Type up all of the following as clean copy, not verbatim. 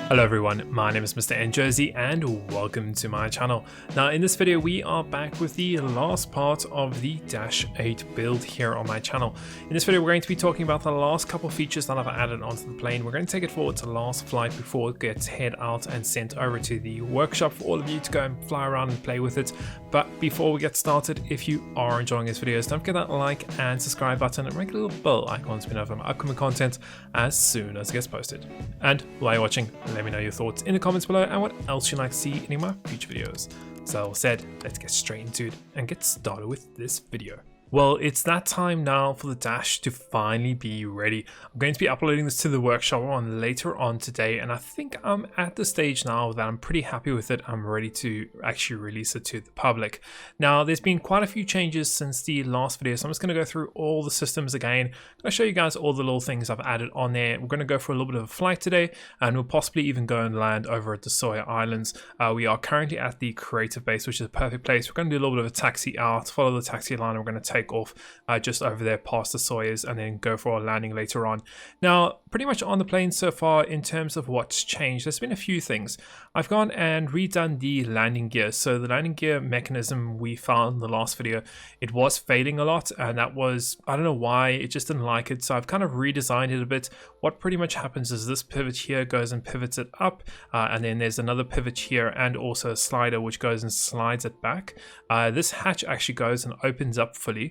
Hello everyone, my name is MrNJersey and welcome to my channel. Now in this video we are back with the last part of the Dash 8 build here on my channel. In this video we're going to be talking about the last couple features that I've added onto the plane. We're going to take it forward to last flight before it gets head out and sent over to the workshop for all of you to go and fly around and play with it. But before we get started, if you are enjoying this video, don't forget that like and subscribe button and ring the little bell icon to be notified of my upcoming content as soon as it gets posted. And while you're watching, let me know your thoughts in the comments below and what else you'd like to see in any of my future videos. So said, let's get straight into it and get started with this video. Well, it's that time now for the Dash to finally be ready. I'm going to be uploading this to the workshop on later on today, and I think I'm at the stage now that I'm pretty happy with it. I'm ready to actually release it to the public. Now, there's been quite a few changes since the last video, so I'm just going to go through all the systems again. I'm going to show you guys all the little things I've added on there. We're going to go for a little bit of a flight today, and we'll possibly even go and land over at the Sawyer Islands. We are currently at the creative base, which is a perfect place. We're going to do a little bit of a taxi out, follow the taxi line, and we're going to take off just over there past the Sawyers and then go for our landing later on. Now, pretty much on the plane so far in terms of what's changed, there's been a few things. I've gone and redone the landing gear. So the landing gear mechanism we found in the last video, it was failing a lot, and that was, I don't know why, it just didn't like it. So I've kind of redesigned it a bit. What pretty much happens is this pivot here goes and pivots it up, and then there's another pivot here and also a slider which goes and slides it back. This hatch actually goes and opens up fully.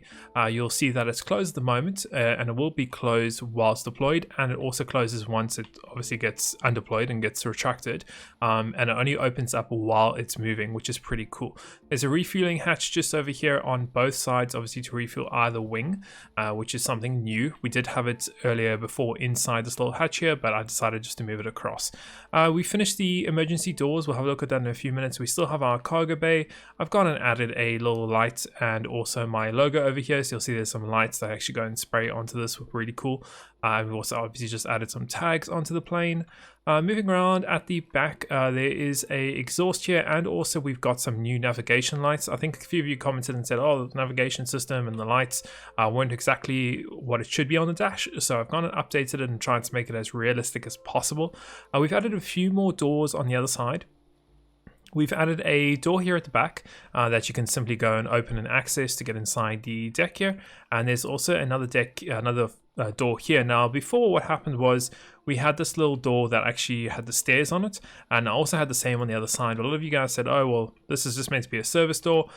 You'll see that it's closed at the moment, and it will be closed whilst deployed, and it also closes once it obviously gets undeployed and gets retracted, and it only opens up while it's moving, which is pretty cool. There's a refueling hatch just over here on both sides, obviously to refuel either wing, which is something new. We did have it earlier before inside this little hatch here, but I decided just to move it across. We finished the emergency doors. We'll have a look at that in a few minutes. We still have our cargo bay. I've gone and added a little light and also my logo over here. So you'll see there's some lights that actually go and spray onto this, really cool. We've also obviously just added some tags onto the plane. Moving around at the back, there is a exhaust here, and also we've got some new navigation lights. I think a few of you commented and said, oh, the navigation system and the lights weren't exactly what it should be on the Dash, so I've gone and updated it and tried to make it as realistic as possible. We've added a few more doors on the other side. We've added a door here at the back that you can simply go and open and access to get inside the deck here. And there's also another door here. Now, before, what happened was we had this little door that actually had the stairs on it, and I also had the same on the other side. A lot of you guys said, oh, well, this is just meant to be a service door.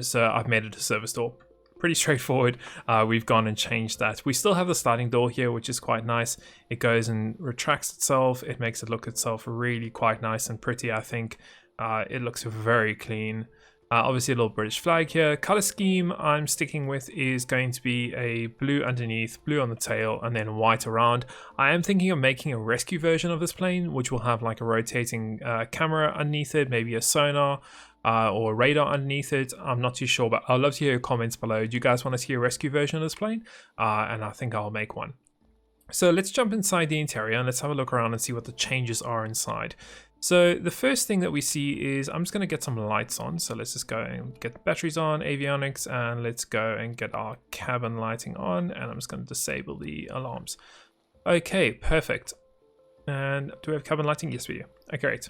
So I've made it a service door. Pretty straightforward. We've gone and changed that. We still have the sliding door here, which is quite nice. It goes and retracts itself. It makes it look itself really quite nice and pretty, I think. It looks very clean. Obviously a little British flag here. Color scheme I'm sticking with is going to be a blue underneath, blue on the tail, and then white around. I am thinking of making a rescue version of this plane, which will have like a rotating camera underneath it, maybe a sonar or a radar underneath it. I'm not too sure, but I'd love to hear your comments below. Do you guys want to see a rescue version of this plane? And I think I'll make one. So let's jump inside the interior and let's have a look around and see what the changes are inside. So the first thing that we see is, I'm just going to get some lights on. So let's just go and get the batteries on, avionics, and let's go and get our cabin lighting on. And I'm just going to disable the alarms. Okay, perfect. And do we have cabin lighting? Yes, we do. Okay, great.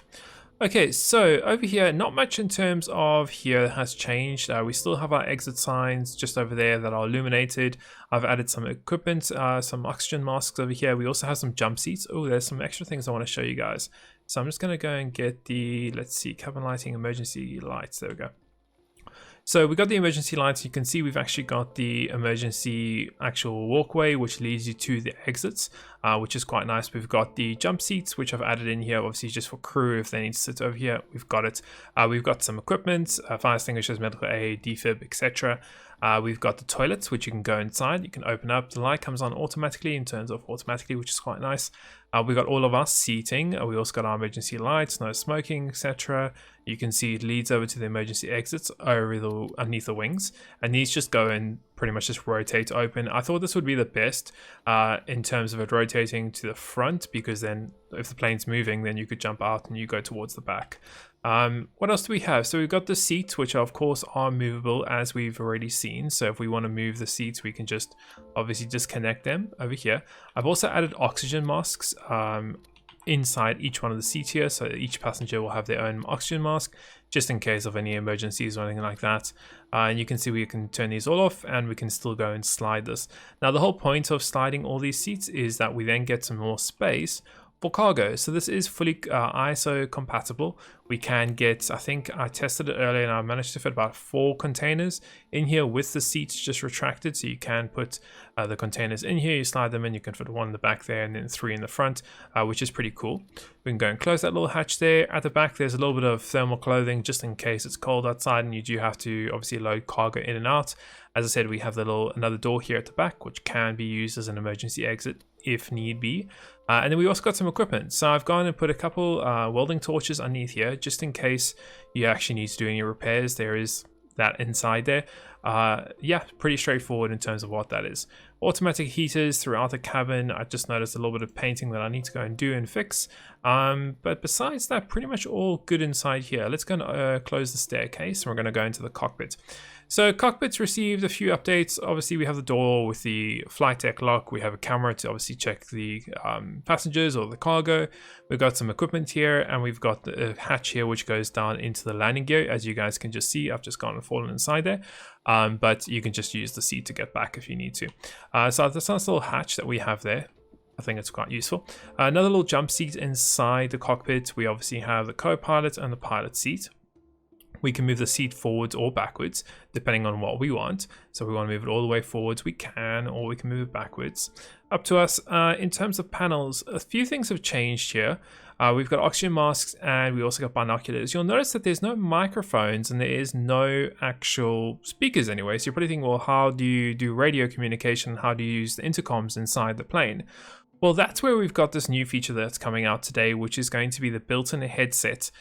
Okay, so over here, not much in terms of here has changed. We still have our exit signs just over there that are illuminated. I've added some equipment, some oxygen masks over here. We also have some jump seats. Oh, there's some extra things I want to show you guys. So I'm just going to go and get the, let's see, cabin lighting, emergency lights. There we go. So we got the emergency lights. You can see we've actually got the emergency actual walkway, which leads you to the exits, which is quite nice. We've got the jump seats, which I've added in here, obviously just for crew if they need to sit over here. We've got it. We've got some equipment, fire extinguishers, medical aid, defib, etc. We've got the toilets, which you can go inside. You can open up. The light comes on automatically in terms of automatically, which is quite nice. We've got all of our seating. We also got our emergency lights, no smoking, etc. You can see it leads over to the emergency exits over underneath the wings, and these just go and pretty much just rotate open. I thought this would be the best in terms of it rotating to the front, because then if the plane's moving, then you could jump out and you go towards the back. What else do we have? So we've got the seats, which of course are movable, as we've already seen. So if we want to move the seats, we can just obviously disconnect them over here. I've also added oxygen masks. inside each one of the seats here, so each passenger will have their own oxygen mask just in case of any emergencies or anything like that. And you can see we can turn these all off and we can still go and slide this. Now the whole point of sliding all these seats is that we then get some more space for cargo. So this is fully ISO compatible. We can get, I think I tested it earlier and I managed to fit about 4 containers in here with the seats just retracted. So you can put the containers in here, you slide them in, you can fit 1 in the back there and then 3 in the front, which is pretty cool. We can go and close that little hatch there. At the back there's a little bit of thermal clothing just in case it's cold outside and you do have to obviously load cargo in and out. As I said, we have the another door here at the back which can be used as an emergency exit if need be. And then we also got some equipment. So I've gone and put a couple welding torches underneath here just in case you actually need to do any repairs. There is that inside there. Yeah, pretty straightforward in terms of what that is. Automatic heaters throughout the cabin. I just noticed a little bit of painting that I need to go and do and fix. But besides that, pretty much all good inside here. Let's go and close the staircase and we're going to go into the cockpit. So cockpit's received a few updates. Obviously we have the door with the flight deck lock. We have a camera to obviously check the passengers or the cargo. We've got some equipment here and we've got the hatch here which goes down into the landing gear. As you guys can just see, I've just gone and fallen inside there. But you can just use the seat to get back if you need to. So that's a nice little hatch that we have there. I think it's quite useful. Another little jump seat inside the cockpit. We obviously have the co-pilot and the pilot seat. We can move the seat forwards or backwards depending on what we want. So if we want to move it all the way forwards, we can, or we can move it backwards. Up to us. In terms of panels, a few things have changed here. We've got oxygen masks and we also got binoculars. You'll notice that there's no microphones and there is no actual speakers anyway. So you're probably thinking, well, how do you do radio communication? How do you use the intercoms inside the plane? Well, that's where we've got this new feature that's coming out today, which is going to be the built-in headset.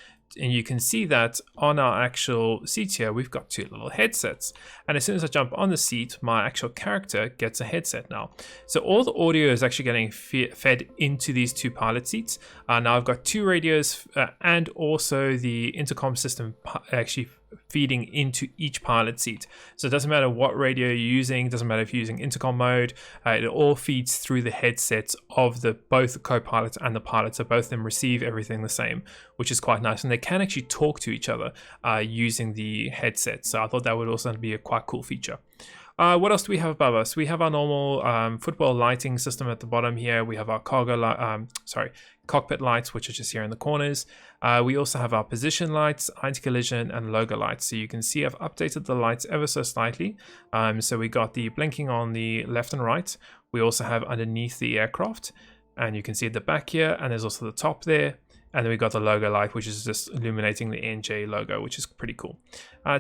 And you can see that on our actual seat here, we've got 2 little headsets. And as soon as I jump on the seat, my actual character gets a headset now. So all the audio is actually getting fed into these 2 pilot seats. Now I've got 2 radios and also the intercom system actually feeding into each pilot seat. So it doesn't matter what radio you're using, doesn't matter if you're using intercom mode, it all feeds through the headsets of both the co-pilot and the pilot. So both of them receive everything the same, which is quite nice. And they can actually talk to each other using the headset. So I thought that would also be a quite cool feature. What else do we have above us? We have our normal football lighting system at the bottom here. We have our cockpit lights, which are just here in the corners. We also have our position lights, anti-collision, and logo lights. So you can see I've updated the lights ever so slightly. So we got the blinking on the left and right. We also have underneath the aircraft, and you can see at the back here, and there's also the top there. And then we got the logo light, which is just illuminating the NJ logo, which is pretty cool.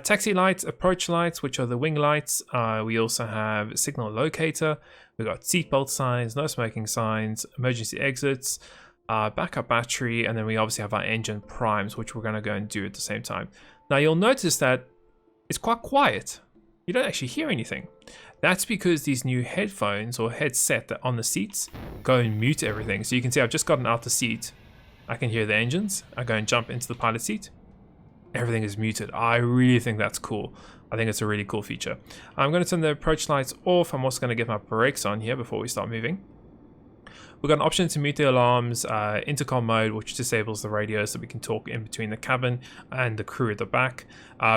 Taxi lights, approach lights, which are the wing lights. We also have signal locator. We got seatbelt signs, no smoking signs, emergency exits, backup battery, and then we obviously have our engine primes, which we're going to go and do at the same time. Now you'll notice that it's quite quiet. You don't actually hear anything. That's because these new headphones or headset that on the seats go and mute everything. So you can see I've just gotten out the seat. I can hear the engines. I go and jump into the pilot seat. Everything is muted. I really think that's cool. I think it's a really cool feature. I'm going to turn the approach lights off. I'm also going to get my brakes on here before we start moving. We've got an option to mute the alarms, intercom mode, which disables the radio so we can talk in between the cabin and the crew at the back.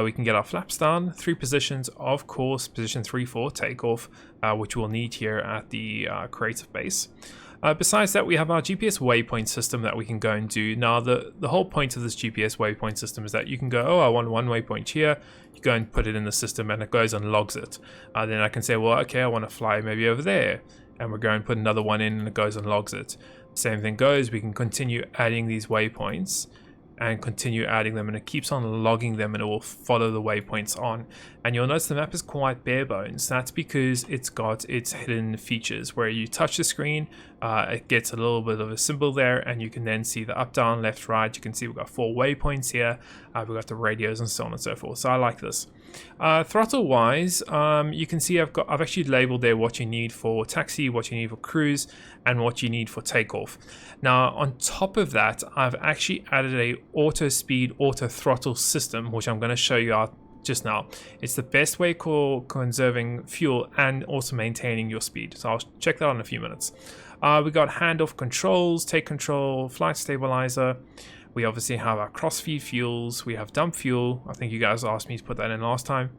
We can get our flaps down, 3 positions, of course, position 3 for takeoff, which we'll need here at the creative base. Besides that, we have our GPS waypoint system that we can go and do. Now, the whole point of this GPS waypoint system is that you can go, oh, I want 1 waypoint here. You go and put it in the system and it goes and logs it. Then I can say, well, okay, I want to fly maybe over there. And we're going to put another one in and it goes and logs it. Same thing goes, we can continue adding these waypoints and continue adding them, and it keeps on logging them and it will follow the waypoints on. And you'll notice the map is quite bare bones. That's because it's got its hidden features where you touch the screen, it gets a little bit of a symbol there, and you can then see the up, down, left, right. You can see we've got 4 waypoints here. We've got the radios and so on and so forth. So I like this. Throttle wise, you can see I've actually labeled there what you need for taxi, what you need for cruise, and what you need for takeoff. Now on top of that, I've actually added a auto speed, auto throttle system, which I'm going to show you just now. It's the best way for conserving fuel and also maintaining your speed. So I'll check that out in a few minutes. We got handoff controls, take control, flight stabilizer. We obviously have our crossfeed fuels. We have dump fuel. I think you guys asked me to put that in last time.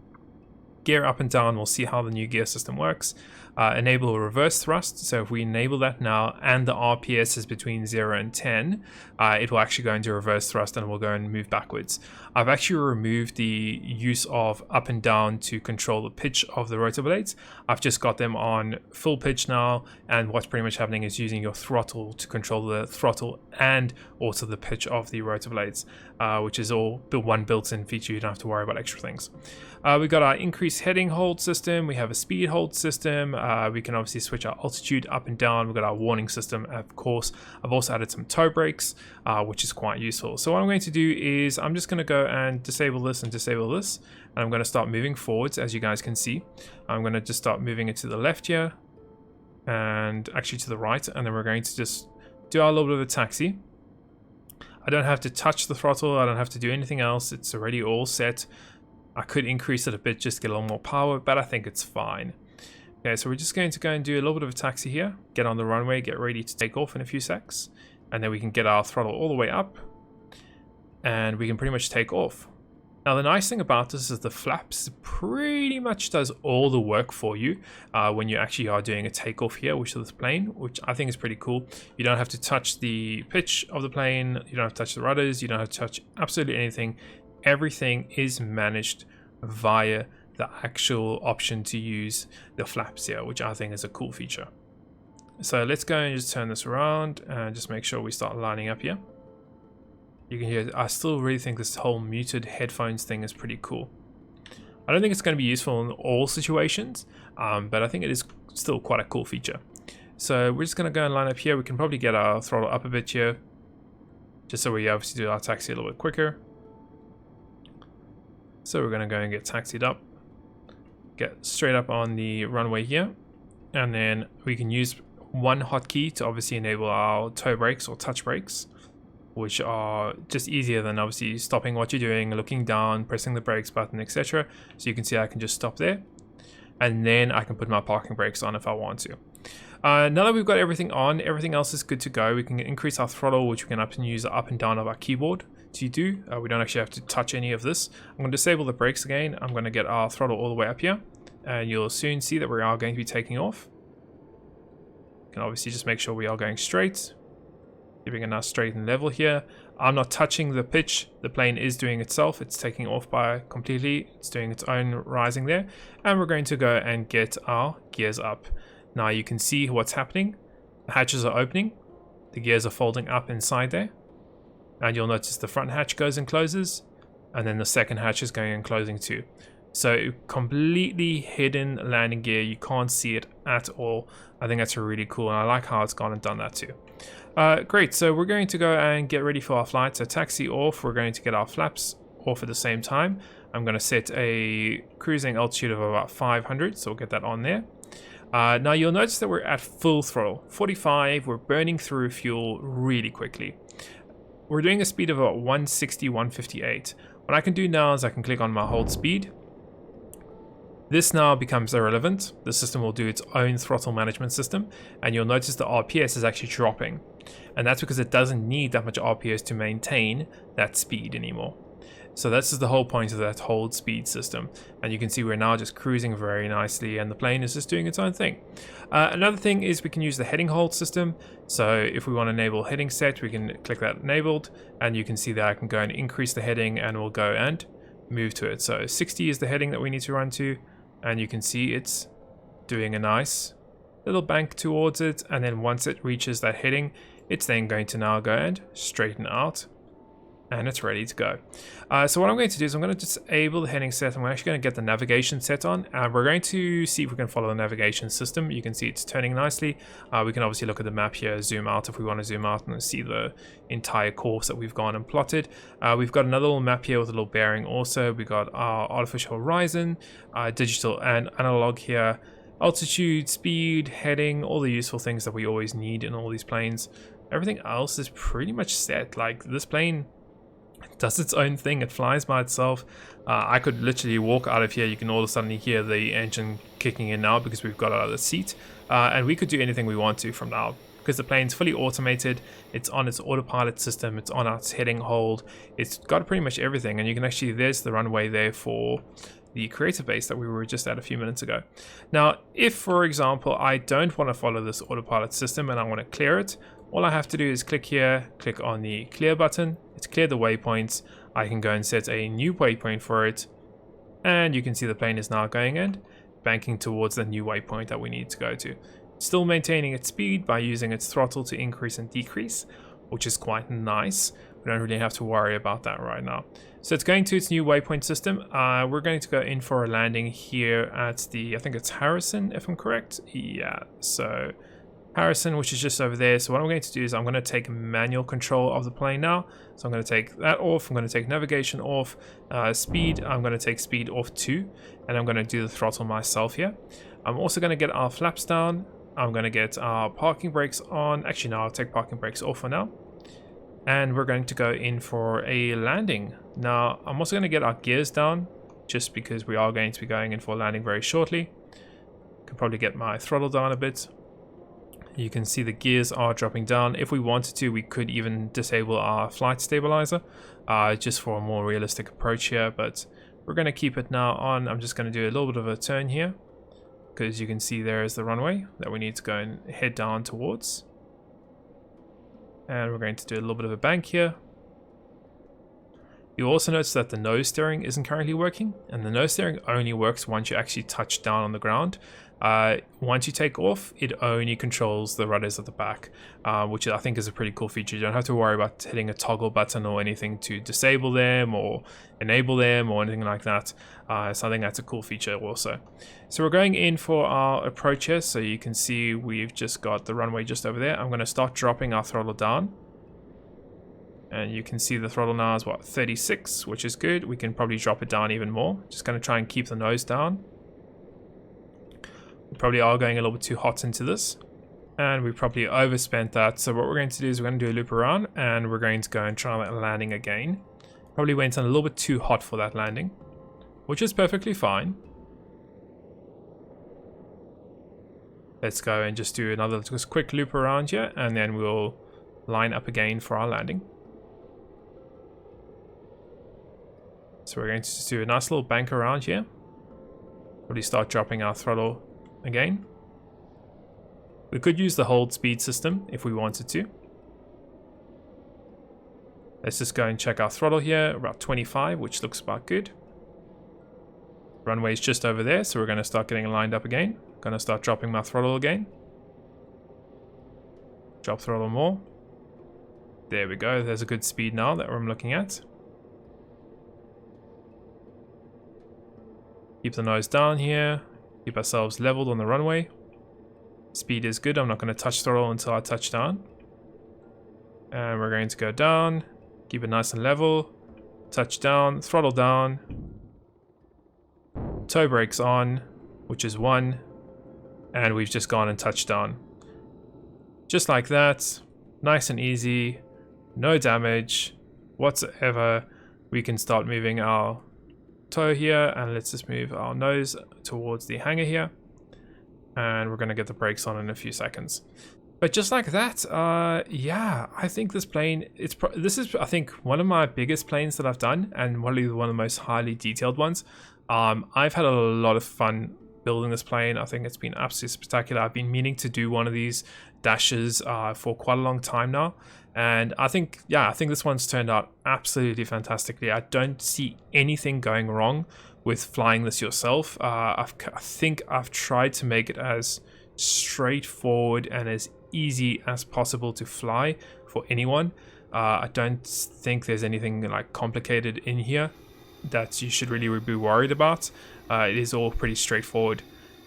Gear up and down, we'll see how the new gear system works. Enable reverse thrust, so if we enable that now and the RPS is between 0 and 10, it will actually go into reverse thrust and we'll go and move backwards. I've actually removed the use of up and down to control the pitch of the rotor blades. I've just got them on full pitch now, and what's pretty much happening is using your throttle to control the throttle and also the pitch of the rotor blades, which is all the one built-in feature. You don't have to worry about extra things. We've got our increased heading hold system. We have a speed hold system. We can obviously switch our altitude up and down. We've got our warning system, of course. I've also added some toe brakes, which is quite useful. So what I'm going to do is I'm just going to go and disable this and disable this. And I'm going to start moving forwards, as you guys can see. I'm going to just start moving it to the left here and actually to the right. And then we're going to just do our little bit of a taxi. I don't have to touch the throttle. I don't have to do anything else. It's already all set. I could increase it a bit just to get a little more power, but I think it's fine. Okay, so we're just going to go and do a little bit of a taxi here, get on the runway, get ready to take off in a few secs, and then we can get our throttle all the way up, and we can pretty much take off. Now the nice thing about this is the flaps pretty much does all the work for you when you actually are doing a takeoff here, which is the plane, which I think is pretty cool. You don't have to touch the pitch of the plane, you don't have to touch the rudders, you don't have to touch absolutely anything. Everything is managed via the actual option to use the flaps here, which I think is a cool feature. So let's go and just turn this around and just make sure we start lining up here. You can hear, I still really think this whole muted headphones thing is pretty cool. I don't think it's going to be useful in all situations, but I think it is still quite a cool feature. So we're just going to go and line up here. We can probably get our throttle up a bit here, just so we obviously do our taxi a little bit quicker. So we're going to go and get taxied up, get straight up on the runway here, and then we can use one hotkey to obviously enable our toe brakes or touch brakes, which are just easier than obviously stopping what you're doing, looking down, pressing the brakes button, etc. So you can see I can just stop there, and then I can put my parking brakes on if I want to. Now that we've got everything on, everything else is good to go. We can increase our throttle, which we can up and use the up and down of our keyboard to do. We don't actually have to touch any of this. I'm going to disable the brakes again. I'm going to get our throttle all the way up here, and you'll soon see that we are going to be taking off. You can obviously just make sure we are going straight, keeping a nice straight and level here. I'm not touching the pitch. The plane is doing itself. It's taking off by completely. It's doing its own rising there, and we're going to go and get our gears up. Now you can see what's happening. The hatches are opening. The gears are folding up inside there. And you'll notice the front hatch goes and closes. And then the second hatch is going and closing too. So completely hidden landing gear. You can't see it at all. I think that's really cool. And I like how it's gone and done that too. Great. So we're going to go and get ready for our flight. So taxi off. We're going to get our flaps off at the same time. I'm going to set a cruising altitude of about 500. So we'll get that on there. Now you'll notice that we're at full throttle, 45, we're burning through fuel really quickly. We're doing a speed of about 160, 158. What I can do now is I can click on my hold speed. This now becomes irrelevant. The system will do its own throttle management system, and you'll notice the RPS is actually dropping. And that's because it doesn't need that much RPS to maintain that speed anymore. So this is the whole point of that hold speed system. And you can see we're now just cruising very nicely, and the plane is just doing its own thing. Another thing is we can use the heading hold system. So if we want to enable heading set, we can click that enabled, and you can see that I can go and increase the heading, and we'll go and move to it. So 60 is the heading that we need to run to, and you can see it's doing a nice little bank towards it. And then once it reaches that heading, it's then going to now go and straighten out, and it's ready to go. So what I'm going to do is I'm going to disable the heading set. I'm actually going to get the navigation set on, and we're going to see if we can follow the navigation system. You can see it's turning nicely. We can obviously look at the map here, zoom out if we want to zoom out and see the entire course that we've gone and plotted. We've got another little map here with a little bearing also. We got our artificial horizon, digital and analog here, altitude, speed, heading, all the useful things that we always need in all these planes. Everything else is pretty much set. Like this plane It does its own thing. It flies by itself. I could literally walk out of here. You can all of a sudden hear the engine kicking in now because we've got out of the seat. And we could do anything we want to from now. Because the plane's fully automated, it's on its autopilot system, it's on its heading hold, it's got pretty much everything. And you can actually, there's the runway there for the creator base that we were just at a few minutes ago. Now, if for example, I don't want to follow this autopilot system and I want to clear it, all I have to do is click here, click on the clear button, it's cleared the waypoints. I can go and set a new waypoint for it, and you can see the plane is now going in, banking towards the new waypoint that we need to go to. Still maintaining its speed by using its throttle to increase and decrease, which is quite nice. We don't really have to worry about that right now. So it's going to its new waypoint system. We're going to go in for a landing here at the, I think it's Harrison, if I'm correct. Yeah, so Harrison, which is just over there. So what I'm going to do is I'm going to take manual control of the plane now. So I'm going to take that off. I'm going to take navigation off. Speed, I'm going to take speed off too. And I'm going to do the throttle myself here. I'm also going to get our flaps down. I'm going to get our parking brakes on. Actually, no, I'll take parking brakes off for now. And we're going to go in for a landing. Now, I'm also going to get our gears down, just because we are going to be going in for a landing very shortly. Could probably get my throttle down a bit. You can see the gears are dropping down. If we wanted to, we could even disable our flight stabilizer, just for a more realistic approach here. But we're going to keep it now on. I'm just going to do a little bit of a turn here, because you can see there is the runway that we need to go and head down towards. And we're going to do a little bit of a bank here. You'll also notice that the nose steering isn't currently working, and the nose steering only works once you actually touch down on the ground. Once you take off, it only controls the rudders at the back, which I think is a pretty cool feature. You don't have to worry about hitting a toggle button or anything to disable them or enable them or anything like that. So I think that's a cool feature also. So we're going in for our approach here. So you can see we've just got the runway just over there. I'm going to start dropping our throttle down. And you can see the throttle now is what, 36, which is good. We can probably drop it down even more. Just going to try and keep the nose down. We probably are going a little bit too hot into this, and we probably overspent that. So what we're going to do is we're going to do a loop around, and we're going to go and try that landing again. Probably went on a little bit too hot for that landing, which is perfectly fine. Let's go and just do another just quick loop around here, and then we'll line up again for our landing. So we're going to just do a nice little bank around here. Probably start dropping our throttle again. We could use the hold speed system if we wanted to. Let's just go and check our throttle here, about 25, which looks about good. Runway's just over there, so we're going to start getting lined up again. Going to start dropping my throttle again. Drop throttle more. There we go, there's a good speed now that I'm looking at. Keep the nose down here. Keep ourselves leveled on the runway. Speed is good. I'm not going to touch throttle until I touch down. And we're going to go down. Keep it nice and level. Touch down. Throttle down. Toe brakes on, which is 1. And we've just gone and touched down. Just like that. Nice and easy. No damage whatsoever. We can start moving our toe here, and let's just move our nose towards the hangar here, and we're going to get the brakes on in a few seconds. But just like that, yeah, I think this plane, this is I think one of my biggest planes that I've done, and probably one of the most highly detailed ones. I've had a lot of fun building this plane. I think it's been absolutely spectacular. I've been meaning to do one of these dashes for quite a long time now. And I think, yeah, I think this one's turned out absolutely fantastically. I don't see anything going wrong with flying this yourself. I think I've tried to make it as straightforward and as easy as possible to fly for anyone. I don't think there's anything like complicated in here that you should really be worried about. It is all pretty straightforward.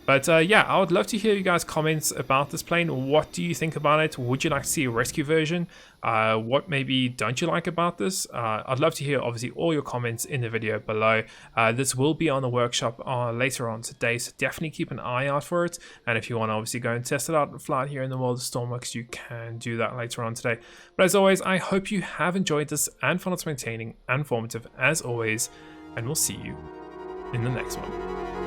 But yeah, I would love to hear you guys' comments about this plane. What do you think about it? Would you like to see a rescue version? What maybe don't you like about this? I'd love to hear obviously all your comments in the video below. This will be on the workshop later on today, so definitely keep an eye out for it. And if you want to obviously go and test it out and fly it here in the world of Stormworks, you can do that later on today. But as always, I hope you have enjoyed this and found it maintaining and informative as always, and we'll see you in the next one.